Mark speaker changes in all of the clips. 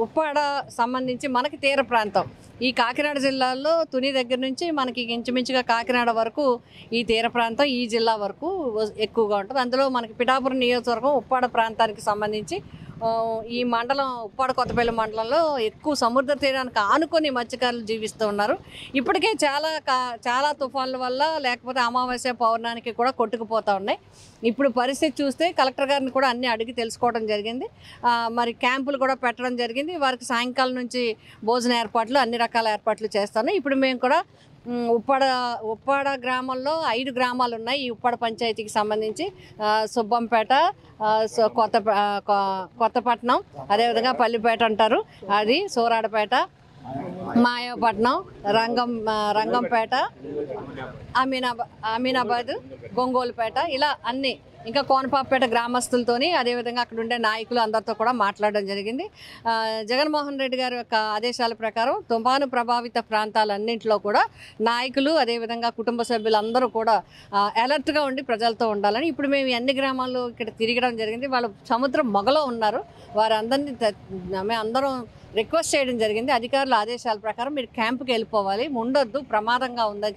Speaker 1: ఉప్పాడ సంబంధించి మనకి తీర ప్రాంతం ఈ కాకినాడ జిల్లాలో తుని దగ్గర నుంచి మనకి ఇంచుమించుగా కాకినాడ వరకు ఈ తీర ప్రాంతం ఈ జిల్లా వరకు ఎక్కువగా ఉంటుంది. అందులో మనకి పిఠాపురం నియోజకవర్గం ఉప్పాడ ప్రాంతానికి సంబంధించి ఈ మండలం ఉప్పాడ కొత్తపల్లి మండలంలో ఎక్కువ సముద్ర తీరానికి ఆనుకొని మత్స్యకారులు జీవిస్తూ ఉన్నారు. ఇప్పటికే చాలా తుఫాన్ల వల్ల లేకపోతే అమావాస్య పౌర్ణానికి కూడా కొట్టుకుపోతూ ఉన్నాయి. ఇప్పుడు పరిస్థితి చూస్తే కలెక్టర్ గారిని కూడా అన్నీ అడిగి తెలుసుకోవడం జరిగింది. మరి క్యాంపులు కూడా పెట్టడం జరిగింది. వారికి సాయంకాలం నుంచి భోజన ఏర్పాట్లు అన్ని రకాల ఏర్పాట్లు చేస్తాను. ఇప్పుడు మేము కూడా ఉప్పాడ గ్రామంలో 5 గ్రామాలు ఉన్నాయి. ఈ ఉప్పాడ పంచాయతీకి సంబంధించి సుబ్బంపేట, కొత్తపట్నం, అదేవిధంగా పల్లిపేట అంటారు, అది సోరాడపేట, మాయాపట్నం, రంగంపేట, అమీనాబాద్, గొంగోలుపేట, ఇలా అన్ని, ఇంకా కోనపాపేట గ్రామస్తులతోని అదేవిధంగా అక్కడ ఉండే నాయకులు అందరితో కూడా మాట్లాడడం జరిగింది. జగన్మోహన్ రెడ్డి గారి యొక్క ఆదేశాల ప్రకారం తుఫాను ప్రభావిత ప్రాంతాలన్నింటిలో కూడా నాయకులు అదేవిధంగా కుటుంబ సభ్యులందరూ కూడా అలర్ట్గా ఉండి ప్రజలతో ఉండాలని ఇప్పుడు మేము అన్ని గ్రామాల్లో ఇక్కడ తిరగడం జరిగింది. వాళ్ళు సముద్రం మొగలో ఉన్నారు. వారందరినీ మేము అందరం రిక్వెస్ట్ చేయడం జరిగింది. అధికారుల ఆదేశాల ప్రకారం మీరు క్యాంపుకి వెళ్ళిపోవాలి, ఉండొద్దు, ప్రమాదంగా ఉందని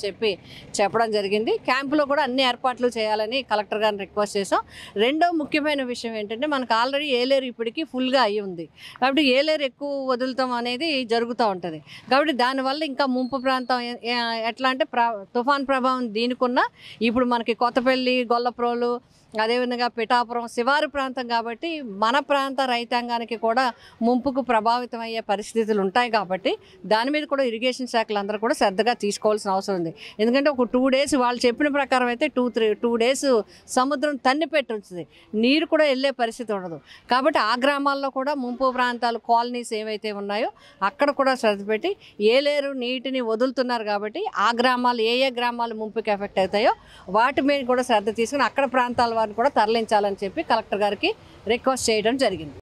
Speaker 1: చెప్పడం జరిగింది. క్యాంపులో కూడా అన్ని ఏర్పాట్లు చేయాలని కలెక్టర్ గారిని రిక్వెస్ట్ చేసాం. రెండో ముఖ్యమైన విషయం ఏంటంటే మనకు ఆల్రెడీ ఏలేరు ఇప్పటికీ ఫుల్గా అయ్యి ఉంది. కాబట్టి ఏలేరు ఎక్కువ వదులుతాం అనేది జరుగుతూ ఉంటుంది. కాబట్టి దానివల్ల ఇంకా ముంపు ప్రాంతం ఎట్లా అంటే తుఫాన్ ప్రభావం దీనికున్న ఇప్పుడు మనకి కొత్తపల్లి, గొల్లప్రోలు, అదేవిధంగా పిఠాపురం శివారు ప్రాంతం కాబట్టి మన ప్రాంత రైతాంగానికి కూడా ముంపుకు ప్రభావితం అయ్యే పరిస్థితులు ఉంటాయి. కాబట్టి దాని మీద కూడా ఇరిగేషన్ శాఖలు అందరూ కూడా శ్రద్ధగా తీసుకోవాల్సిన అవసరం ఉంది. ఎందుకంటే ఒక 2 డేస్ వాళ్ళు చెప్పిన ప్రకారం అయితే 2 డేస్ సముద్రం తన్ని పెట్టి ఉంటుంది, నీరు కూడా వెళ్ళే పరిస్థితి ఉండదు. కాబట్టి ఆ గ్రామాల్లో కూడా ముంపు ప్రాంతాలు కాలనీస్ ఏవైతే ఉన్నాయో అక్కడ కూడా శ్రద్ధ పెట్టి ఏలేరు నీటిని వదులుతున్నారు. కాబట్టి ఆ గ్రామాలు ఏ గ్రామాలు ముంపుకి ఎఫెక్ట్ అవుతాయో వాటి మీద కూడా శ్రద్ధ తీసుకుని అక్కడ ప్రాంతాల వారిని కూడా తరలించాలని చెప్పి కలెక్టర్ గారికి రిక్వెస్ట్ చేయడం జరిగింది.